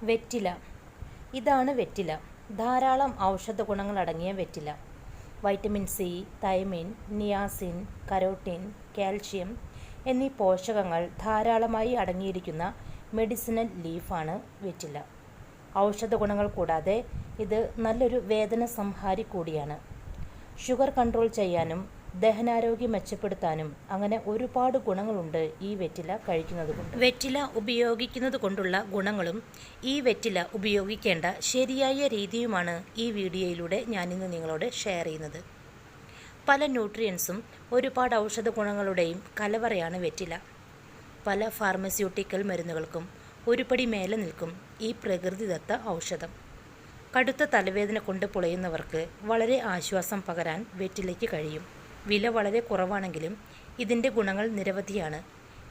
വെറ്റില. ഇതാണ് വെറ്റില. ധാരാളം ഔഷധ ഗുണങ്ങളടങ്ങിയ വെറ്റില. Vitamin C, thiamine, niacin, carotene, calcium എന്നീ പോഷകങ്ങൾ ധാരാളമായി അടങ്ങിയിരിക്കുന്ന മെഡിസിനൽ ലീഫാണ് വെറ്റില. ഔഷധ ഗുണങ്ങൾ കൂടാതെ ഇത് നല്ലൊരു വേദന സംഹാരി കൂടിയാണ്. ഷുഗർ കൺട്രോൾ ചെയ്യാനും ദഹനാരോഗ്യം മെച്ചപ്പെടുത്താനും അങ്ങനെ ഒരുപാട് ഗുണങ്ങളുണ്ട് ഈ വെറ്റില കഴിക്കുന്നത് കൊണ്ട്. വെറ്റില ഉപയോഗിക്കുന്നത് കൊണ്ടുള്ള ഗുണങ്ങളും ഈ വെറ്റില ഉപയോഗിക്കേണ്ട ശരിയായ രീതിയുമാണ് ഈ വീഡിയോയിലൂടെ ഞാനിന്ന് നിങ്ങളോട് ഷെയർ ചെയ്യുന്നത്. പല ന്യൂട്രിയൻസും ഒരുപാട് ഔഷധ ഗുണങ്ങളുടെയും കലവറയാണ് വെറ്റില. പല ഫാർമസ്യൂട്ടിക്കൽ മരുന്നുകൾക്കും ഒരുപടി മേലെ നിൽക്കും ഈ പ്രകൃതിദത്ത ഔഷധം. കടുത്ത തലവേദന കൊണ്ട് പുളയുന്നവർക്ക് വളരെ ആശ്വാസം പകരാൻ വെറ്റിലയ്ക്ക് കഴിയും. വില വളരെ കുറവാണെങ്കിലും ഇതിൻ്റെ ഗുണങ്ങൾ നിരവധിയാണ്.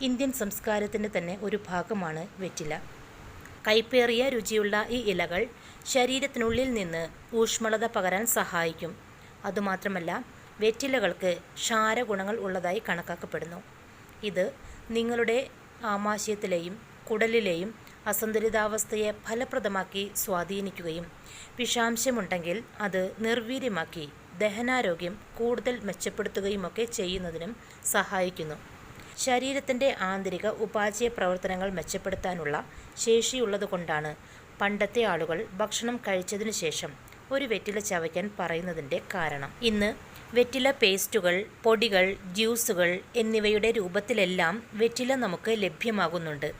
ഇന്ത്യൻ സംസ്കാരത്തിൻ്റെ തന്നെ ഒരു ഭാഗമാണ് വെറ്റില. കൈപ്പേറിയ രുചിയുള്ള ഈ ഇലകൾ ശരീരത്തിനുള്ളിൽ നിന്ന് ഊഷ്മളത പകരാൻ സഹായിക്കും. അതുമാത്രമല്ല വെറ്റിലകൾക്ക് ക്ഷാരഗുണങ്ങൾ ഉള്ളതായി കണക്കാക്കപ്പെടുന്നു. ഇത് നിങ്ങളുടെ ആമാശയത്തിലെയും കുടലിലെയും അസന്തുലിതാവസ്ഥയെ ഫലപ്രദമാക്കി സ്വാധീനിക്കുകയും വിഷാംശമുണ്ടെങ്കിൽ അത് നിർവീര്യമാക്കി ദഹനാരോഗ്യം കൂടുതൽ മെച്ചപ്പെടുത്തുകയുമൊക്കെ ചെയ്യുന്നതിനും സഹായിക്കുന്നു. ശരീരത്തിൻ്റെ ആന്തരിക ഉപാചയ പ്രവർത്തനങ്ങൾ മെച്ചപ്പെടുത്താനുള്ള ശേഷിയുള്ളതുകൊണ്ടാണ് പണ്ടത്തെ ആളുകൾ ഭക്ഷണം കഴിച്ചതിനു ശേഷം ഒരു വെറ്റില ചവയ്ക്കാൻ പറയുന്നതിൻ്റെ കാരണം. ഇന്ന് വെറ്റില പേസ്റ്റുകൾ, പൊടികൾ, ജ്യൂസുകൾ എന്നിവയുടെ രൂപത്തിലെല്ലാം വെറ്റില നമുക്ക് ലഭ്യമാകുന്നുണ്ട്.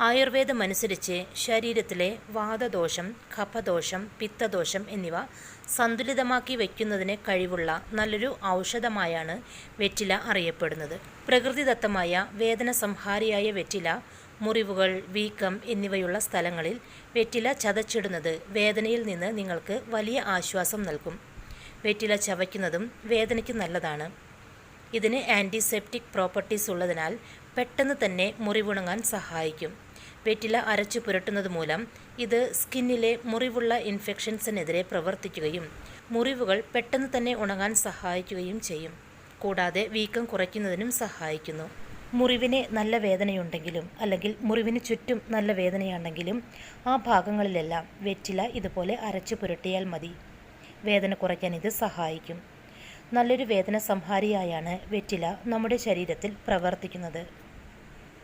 ആയുർവേദമനുസരിച്ച് ശരീരത്തിലെ വാതദോഷം, കഫദോഷം, പിത്തദോഷം എന്നിവ സന്തുലിതമാക്കി വയ്ക്കുന്നതിന് കഴിവുള്ള നല്ലൊരു ഔഷധമായാണ് വെറ്റില അറിയപ്പെടുന്നത്. പ്രകൃതിദത്തമായ വേദന സംഹാരിയായ വെറ്റില മുറിവുകൾ, വീക്കം എന്നിവയുള്ള സ്ഥലങ്ങളിൽ വെറ്റില ചതച്ചിടുന്നത് വേദനയിൽ നിന്ന് നിങ്ങൾക്ക് വലിയ ആശ്വാസം നൽകും. വെറ്റില ചവയ്ക്കുന്നതും വേദനയ്ക്ക് നല്ലതാണ്. ഇതിന് ആൻറ്റിസെപ്റ്റിക് പ്രോപ്പർട്ടീസ് ഉള്ളതിനാൽ പെട്ടെന്ന് തന്നെ മുറിവുണങ്ങാൻ സഹായിക്കും. വെറ്റില അരച്ചു പുരട്ടുന്നത് മൂലം ഇത് സ്കിന്നിലെ മുറിവുള്ള ഇൻഫെക്ഷൻസിനെതിരെ പ്രവർത്തിക്കുകയും മുറിവുകൾ പെട്ടെന്ന് തന്നെ ഉണങ്ങാൻ സഹായിക്കുകയും ചെയ്യും. കൂടാതെ വീക്കം കുറയ്ക്കുന്നതിനും സഹായിക്കുന്നു. മുറിവിന് നല്ല വേദനയുണ്ടെങ്കിലും അല്ലെങ്കിൽ മുറിവിന് ചുറ്റും നല്ല വേദനയാണെങ്കിലും ആ ഭാഗങ്ങളിലെല്ലാം വെറ്റില ഇതുപോലെ അരച്ചു പുരട്ടിയാൽ മതി. വേദന കുറയ്ക്കാൻ ഇത് സഹായിക്കും. നല്ലൊരു വേദന സംഹാരിയായാണ് വെറ്റില നമ്മുടെ ശരീരത്തിൽ പ്രവർത്തിക്കുന്നത്.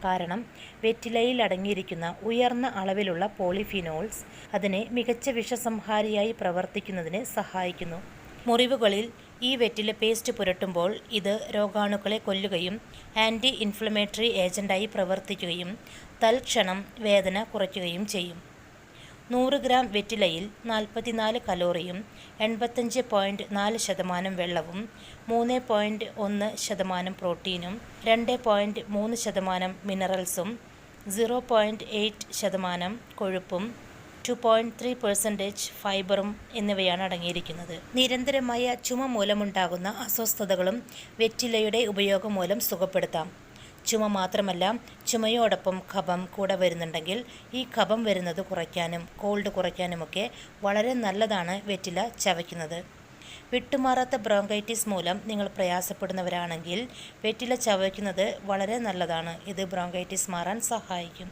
കാരണം വെറ്റിലയിൽ അടങ്ങിയിരിക്കുന്ന ഉയർന്ന അളവിലുള്ള പോളിഫിനോൾസ് അതിനെ മികച്ച വിഷസംഹാരിയായി പ്രവർത്തിക്കുന്നതിന് സഹായിക്കുന്നു. മുറിവുകളിൽ ഈ വെറ്റില പേസ്റ്റ് പുരട്ടുമ്പോൾ ഇത് രോഗാണുക്കളെ കൊല്ലുകയും ആൻറ്റി ഇൻഫ്ലമേറ്ററി ഏജൻ്റായി പ്രവർത്തിക്കുകയും തൽക്ഷണം വേദന കുറയ്ക്കുകയും ചെയ്യും. 100 ഗ്രാം വെറ്റിലയിൽ 44 കലോറിയും 85.4% വെള്ളവും 3.1% പ്രോട്ടീനും 2.3% മിനറൽസും 0.8% കൊഴുപ്പും 2.3% ഫൈബറും എന്നിവയാണ് അടങ്ങിയിരിക്കുന്നത്. നിരന്തരമായ ചുമ മൂലമുണ്ടാകുന്ന അസ്വസ്ഥതകളും വെറ്റിലയുടെ ഉപയോഗം മൂലം സുഖപ്പെടുത്താം. ചുമ മാത്രമല്ല, ചുമയോടൊപ്പം കഫം കൂടെ വരുന്നുണ്ടെങ്കിൽ ഈ കഫം വരുന്നത് കുറയ്ക്കാനും കോൾഡ് കുറയ്ക്കാനുമൊക്കെ വളരെ നല്ലതാണ് വെറ്റില ചവയ്ക്കുന്നത്. വിട്ടുമാറാത്ത ബ്രോങ്കൈറ്റിസ് മൂലം നിങ്ങൾ പ്രയാസപ്പെടുന്നവരാണെങ്കിൽ വെറ്റില ചവയ്ക്കുന്നത് വളരെ നല്ലതാണ്. ഇത് ബ്രോങ്കൈറ്റിസ് മാറാൻ സഹായിക്കും.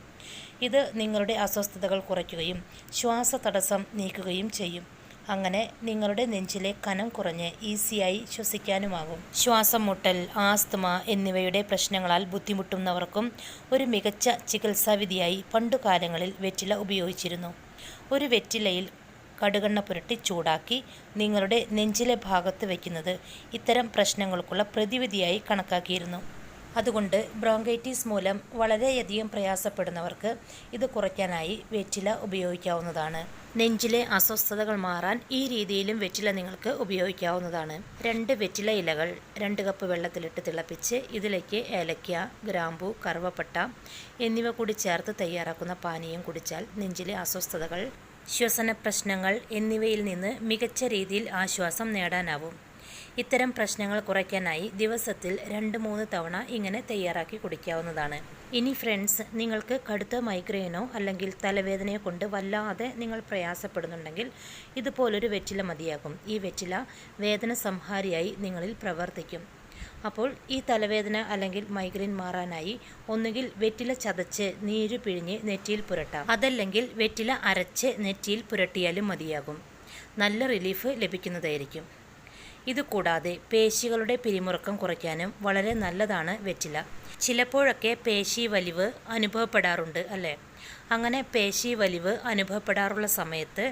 ഇത് നിങ്ങളുടെ അസ്വസ്ഥതകൾ കുറയ്ക്കുകയും ശ്വാസതടസ്സം നീക്കുകയും ചെയ്യും. അങ്ങനെ നിങ്ങളുടെ നെഞ്ചിലെ കനം കുറഞ്ഞ് ഈസിയായി ശ്വസിക്കാനുമാകും. ശ്വാസം മുട്ടൽ, ആസ്തമ എന്നിവയുടെ പ്രശ്നങ്ങളാൽ ബുദ്ധിമുട്ടുന്നവർക്കും ഒരു മികച്ച ചികിത്സാവിധിയായി പണ്ടുകാലങ്ങളിൽ വെറ്റില ഉപയോഗിച്ചിരുന്നു. ഒരു വെറ്റിലയിൽ കടുകെണ്ണ പുരട്ടി ചൂടാക്കി നിങ്ങളുടെ നെഞ്ചിലെ ഭാഗത്ത് വയ്ക്കുന്നത് ഇത്തരം പ്രശ്നങ്ങൾക്കുള്ള പ്രതിവിധിയായി കണക്കാക്കിയിരുന്നു. അതുകൊണ്ട് ബ്രോങ്കൈറ്റിസ് മൂലം വളരെയധികം പ്രയാസപ്പെടുന്നവർക്ക് ഇത് കുറയ്ക്കാനായി വെറ്റില ഉപയോഗിക്കാവുന്നതാണ്. നെഞ്ചിലെ അസ്വസ്ഥതകൾ മാറാൻ ഈ രീതിയിലും വെറ്റില നിങ്ങൾക്ക് ഉപയോഗിക്കാവുന്നതാണ്. 2 വെറ്റില ഇലകൾ 2 കപ്പ് വെള്ളത്തിലിട്ട് തിളപ്പിച്ച് ഇതിലേക്ക് ഏലക്ക, ഗ്രാമ്പു, കറുവപ്പട്ട എന്നിവ കൂടി ചേർത്ത് തയ്യാറാക്കുന്ന പാനീയം കുടിച്ചാൽ നെഞ്ചിലെ അസ്വസ്ഥതകൾ, ശ്വസന പ്രശ്നങ്ങൾ എന്നിവയിൽ നിന്ന് മികച്ച രീതിയിൽ ആശ്വാസം നേടാനാവും. ഇത്തരം പ്രശ്നങ്ങൾ കുറയ്ക്കാനായി ദിവസത്തിൽ 2-3 തവണ ഇങ്ങനെ തയ്യാറാക്കി കുടിക്കാവുന്നതാണ്. ഇനി ഫ്രണ്ട്സ്, നിങ്ങൾക്ക് കടുത്ത മൈഗ്രെയിനോ അല്ലെങ്കിൽ തലവേദനയോ കൊണ്ട് വല്ലാതെ നിങ്ങൾ പ്രയാസപ്പെടുന്നുണ്ടെങ്കിൽ ഇതുപോലൊരു വെറ്റില മതിയാകും. ഈ വെറ്റില വേദന സംഹാരിയായി നിങ്ങളിൽ പ്രവർത്തിക്കും. അപ്പോൾ ഈ തലവേദന അല്ലെങ്കിൽ മൈഗ്രെയിൻ മാറാനായി ഒന്നുകിൽ വെറ്റില ചതച്ച് നീര് പിഴിഞ്ഞ് നെറ്റിയിൽ പുരട്ടാം, അതല്ലെങ്കിൽ വെറ്റില അരച്ച് നെറ്റിയിൽ പുരട്ടിയാലും മതിയാകും. നല്ല റിലീഫ് ലഭിക്കുന്നതായിരിക്കും. ഇതുകൂടാതെ പേശികളുടെ പിരിമുറുക്കം കുറയ്ക്കാനും വളരെ നല്ലതാണ് വെറ്റില. ചിലപ്പോഴൊക്കെ പേശി വലിവ് അനുഭവപ്പെടാറുണ്ട് അല്ലേ? അങ്ങനെ പേശി വലിവ് അനുഭവപ്പെടാറുള്ള സമയത്ത്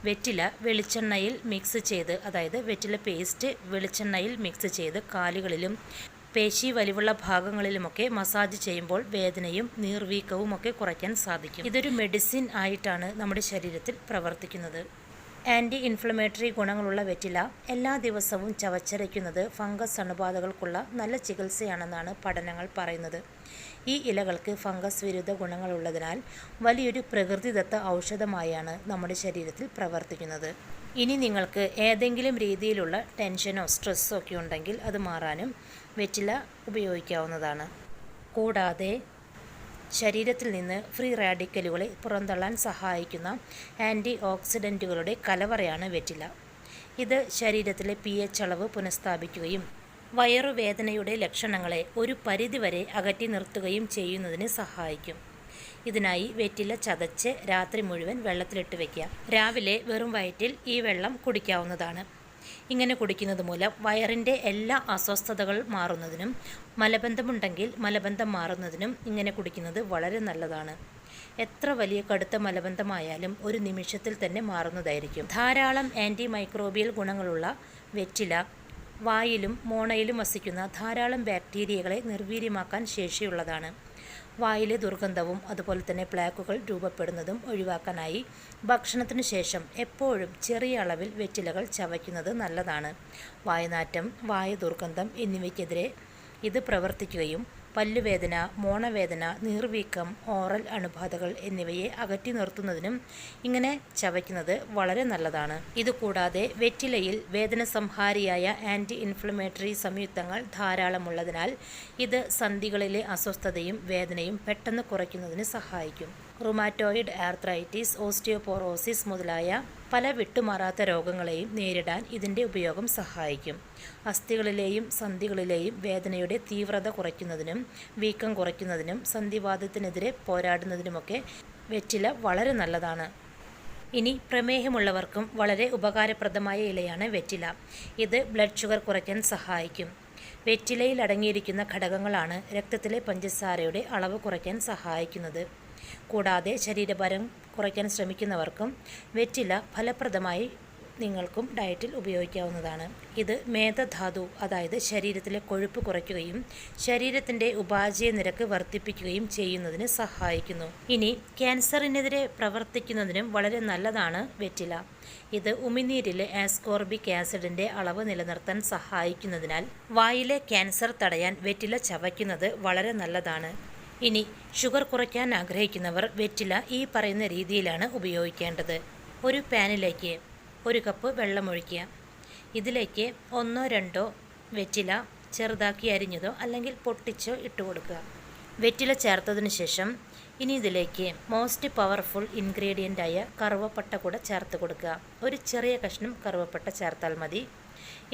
വെറ്റില വെളിച്ചെണ്ണയിൽ മിക്സ് ചെയ്ത്, അതായത് വെറ്റില പേസ്റ്റ് വെളിച്ചെണ്ണയിൽ മിക്സ് ചെയ്ത് കാലുകളിലും പേശി വലിവുള്ള ഭാഗങ്ങളിലുമൊക്കെ മസാജ് ചെയ്യുമ്പോൾ വേദനയും നീർവീക്കവും ഒക്കെ കുറയ്ക്കാൻ സാധിക്കും. ഇതൊരു മെഡിസിൻ ആയിട്ടാണ് നമ്മുടെ ശരീരത്തിൽ പ്രവർത്തിക്കുന്നത്. ആൻറ്റി ഇൻഫ്ലമേറ്ററി ഗുണങ്ങളുള്ള വെറ്റില എല്ലാ ദിവസവും ചവച്ചരയ്ക്കുന്നത് ഫംഗസ് അണുബാധകൾക്കുള്ള നല്ല ചികിത്സയാണെന്നാണ് പഠനങ്ങൾ പറയുന്നത്. ഈ ഇലകൾക്ക് ഫംഗസ് വിരുദ്ധ ഗുണങ്ങളുള്ളതിനാൽ വലിയൊരു പ്രകൃതിദത്ത ഔഷധമായാണ് നമ്മുടെ ശരീരത്തിൽ പ്രവർത്തിക്കുന്നത്. ഇനി നിങ്ങൾക്ക് ഏതെങ്കിലും രീതിയിലുള്ള ടെൻഷനോ സ്ട്രെസ്സോ ഒക്കെ ഉണ്ടെങ്കിൽ അത് മാറാനും വെറ്റില ഉപയോഗിക്കാവുന്നതാണ്. കൂടാതെ ശരീരത്തിൽ നിന്ന് ഫ്രീ റാഡിക്കലുകളെ പുറന്തള്ളാൻ സഹായിക്കുന്ന ആൻറ്റി ഓക്സിഡൻറ്റുകളുടെ കലവറയാണ് വെറ്റില. ഇത് ശരീരത്തിലെ pH അളവ് പുനഃസ്ഥാപിക്കുകയും വയറുവേദനയുടെ ലക്ഷണങ്ങളെ ഒരു പരിധിവരെ അകറ്റി നിർത്തുകയും ചെയ്യുന്നതിന് സഹായിക്കും. ഇതിനായി വെറ്റില ചതച്ച് രാത്രി മുഴുവൻ വെള്ളത്തിലിട്ട് വയ്ക്കുക. രാവിലെ വെറും വയറ്റിൽ ഈ വെള്ളം കുടിക്കാവുന്നതാണ്. ഇങ്ങനെ കുടിക്കുന്നത് മൂലം വയറിൻ്റെ എല്ലാ അസ്വസ്ഥതകൾ മാറുന്നതിനും മലബന്ധമുണ്ടെങ്കിൽ മലബന്ധം മാറുന്നതിനും ഇങ്ങനെ കുടിക്കുന്നത് വളരെ നല്ലതാണ്. എത്ര വലിയ കടുത്ത മലബന്ധമായാലും ഒരു നിമിഷത്തിൽ തന്നെ മാറുന്നതായിരിക്കും. ധാരാളം ആൻറ്റി മൈക്രോബിയൽ ഗുണങ്ങളുള്ള വെറ്റില വായിലും മോണയിലും വസിക്കുന്ന ധാരാളം ബാക്ടീരിയകളെ നിർവീര്യമാക്കാൻ ശേഷിയുള്ളതാണ്. വായിലെ ദുർഗന്ധവും അതുപോലെ തന്നെ പ്ലാക്കുകൾ രൂപപ്പെടുന്നതും ഒഴിവാക്കാനായി ഭക്ഷണത്തിനു ശേഷം എപ്പോഴും ചെറിയ അളവിൽ വെറ്റിലകൾ ചവയ്ക്കുന്നത് നല്ലതാണ്. വായനാറ്റം, വായ ദുർഗന്ധം എന്നിവയ്ക്കെതിരെ ഇത് പ്രവർത്തിക്കുകയും പല്ലുവേദന, മോണവേദന, നീർവീക്കം, ഓറൽ അണുബാധകൾ എന്നിവയെ അകറ്റി നിർത്തുന്നതിനും ഇങ്ങനെ ചവയ്ക്കുന്നത് വളരെ നല്ലതാണ്. ഇതുകൂടാതെ വെറ്റിലയിൽ വേദന സംഹാരിയായ ആൻറ്റി ഇൻഫ്ലമേറ്ററി സംയുക്തങ്ങൾ ധാരാളമുള്ളതിനാൽ ഇത് സന്ധികളിലെ അസ്വസ്ഥതയും വേദനയും പെട്ടെന്ന് കുറയ്ക്കുന്നതിന് സഹായിക്കും. റുമാറ്റോയിഡ് ആർത്രൈറ്റിസ്, ഓസ്റ്റിയോപോറോസിസ് മുതലായ പല വിട്ടുമാറാത്ത രോഗങ്ങളെയും നേരിടാൻ ഇതിൻ്റെ ഉപയോഗം സഹായിക്കും. അസ്ഥികളിലെയും സന്ധികളിലെയും വേദനയുടെ തീവ്രത കുറയ്ക്കുന്നതിനും വീക്കം കുറയ്ക്കുന്നതിനും സന്ധിവാതത്തിനെതിരെ പോരാടുന്നതിനുമൊക്കെ വെറ്റില വളരെ നല്ലതാണ്. ഇനി പ്രമേഹമുള്ളവർക്കും വളരെ ഉപകാരപ്രദമായ ഇലയാണ് വെറ്റില. ഇത് ബ്ലഡ് ഷുഗർ കുറയ്ക്കാൻ സഹായിക്കും. വെറ്റിലയിൽ അടങ്ങിയിരിക്കുന്ന ഘടകങ്ങളാണ് രക്തത്തിലെ പഞ്ചസാരയുടെ അളവ് കുറയ്ക്കാൻ സഹായിക്കുന്നത്. കൂടാതെ ശരീരഭാരം കുറയ്ക്കാൻ ശ്രമിക്കുന്നവർക്കും വെറ്റില ഫലപ്രദമായി നിങ്ങൾക്കും ഡയറ്റിൽ ഉപയോഗിക്കാവുന്നതാണ്. ഇത് മേധധാതു, അതായത് ശരീരത്തിലെ കൊഴുപ്പ് കുറയ്ക്കുകയും ശരീരത്തിൻ്റെ ഉപാപചയ നിരക്ക് വർദ്ധിപ്പിക്കുകയും ചെയ്യുന്നതിന് സഹായിക്കുന്നു. ഇനി ക്യാൻസറിനെതിരെ പ്രവർത്തിക്കുന്നതിനും വളരെ നല്ലതാണ് വെറ്റില. ഇത് ഉമിനീരിലെ ആസ്കോർബിക് ആസിഡിൻ്റെ അളവ് നിലനിർത്താൻ സഹായിക്കുന്നതിനാൽ വായിലെ ക്യാൻസർ തടയാൻ വെറ്റില ചവയ്ക്കുന്നത് വളരെ നല്ലതാണ്. ഇനി ഷുഗർ കുറയ്ക്കാൻ ആഗ്രഹിക്കുന്നവർ വെറ്റില ഈ പറയുന്ന രീതിയിലാണ് ഉപയോഗിക്കേണ്ടത്. ഒരു പാനിലേക്ക് 1 കപ്പ് വെള്ളമൊഴിക്കുക. ഇതിലേക്ക് 1-2 വെറ്റില ചെറുതാക്കി അരിഞ്ഞതോ അല്ലെങ്കിൽ പൊട്ടിച്ചോ ഇട്ട് കൊടുക്കുക. വെറ്റില ചേർത്തതിന് ശേഷം ഇനി ഇതിലേക്ക് മോസ്റ്റ് പവർഫുൾ ഇൻഗ്രീഡിയൻ്റായ കറുവപ്പട്ട കൂടെ ചേർത്ത് കൊടുക്കുക. ഒരു ചെറിയ കഷ്ണം കറുവപ്പട്ട ചേർത്താൽ മതി.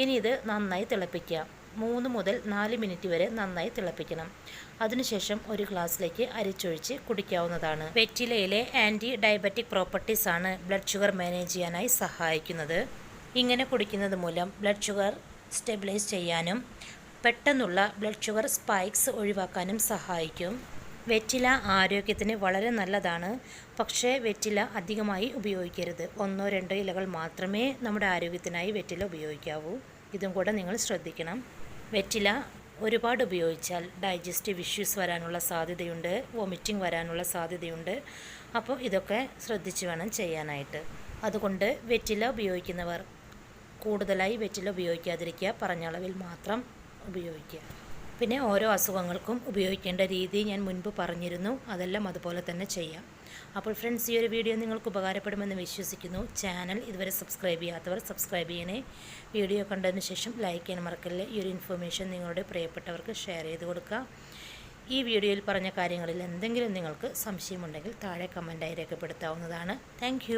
ഇനി ഇത് നന്നായി തിളപ്പിക്കുക. 3 മുതൽ 4 മിനിറ്റ് വരെ നന്നായി തിളപ്പിക്കണം. അതിനുശേഷം ഒരു ഗ്ലാസ്സിലേക്ക് അരിച്ചൊഴിച്ച് കുടിക്കാവുന്നതാണ്. വെറ്റിലയിലെ ആൻറ്റി ഡയബറ്റിക് പ്രോപ്പർട്ടീസ് ആണ് ബ്ലഡ് ഷുഗർ മാനേജ് ചെയ്യാനായി സഹായിക്കുന്നത്. ഇങ്ങനെ കുടിക്കുന്നത് മൂലം ബ്ലഡ് ഷുഗർ സ്റ്റെബിലൈസ് ചെയ്യാനും പെട്ടെന്നുള്ള ബ്ലഡ് ഷുഗർ സ്പൈക്സ് ഒഴിവാക്കാനും സഹായിക്കും. വെറ്റില ആരോഗ്യത്തിന് വളരെ നല്ലതാണ്. പക്ഷേ വെറ്റില അധികമായി ഉപയോഗിക്കരുത്. 1-2 ഇലകൾ മാത്രമേ നമ്മുടെ ആരോഗ്യത്തിനായി വെറ്റില ഉപയോഗിക്കാവൂ. ഇതും കൂടെ നിങ്ങൾ ശ്രദ്ധിക്കണം. വെറ്റില ഒരുപാട് ഉപയോഗിച്ചാൽ ഡൈജസ്റ്റീവ് ഇഷ്യൂസ് വരാനുള്ള സാധ്യതയുണ്ട്, വോമിറ്റിംഗ് വരാനുള്ള സാധ്യതയുണ്ട്. അപ്പോൾ ഇതൊക്കെ ശ്രദ്ധിച്ച് വേണം ചെയ്യാനായിട്ട്. അതുകൊണ്ട് വെറ്റില ഉപയോഗിക്കുന്നവർ കൂടുതലായി വെറ്റില ഉപയോഗിക്കാതിരിക്കുക, പറഞ്ഞ അളവിൽ മാത്രം ഉപയോഗിക്കുക. പിന്നെ ഓരോ അസുഖങ്ങൾക്കും ഉപയോഗിക്കേണ്ട രീതി ഞാൻ മുൻപ് പറഞ്ഞിരുന്നു, അതെല്ലാം അതുപോലെ തന്നെ ചെയ്യാം. അപ്പോൾ ഫ്രണ്ട്സ്, ഈ ഒരു വീഡിയോ നിങ്ങൾക്ക് ഉപകാരപ്പെടുമെന്ന് വിശ്വസിക്കുന്നു. ചാനൽ ഇതുവരെ സബ്സ്ക്രൈബ് ചെയ്യാത്തവർ സബ്സ്ക്രൈബ് ചെയ്യണേ. വീഡിയോ കണ്ടതിന് ശേഷം ലൈക്ക് ചെയ്യാൻ മറക്കല്ലേ. ഈ ഒരു ഇൻഫർമേഷൻ നിങ്ങളുടെ പ്രിയപ്പെട്ടവർക്ക് ഷെയർ ചെയ്ത് കൊടുക്കുക. ഈ വീഡിയോയിൽ പറഞ്ഞ കാര്യങ്ങളിൽ എന്തെങ്കിലും നിങ്ങൾക്ക് സംശയമുണ്ടെങ്കിൽ താഴെ കമൻറ്റായി രേഖപ്പെടുത്താവുന്നതാണ്. താങ്ക്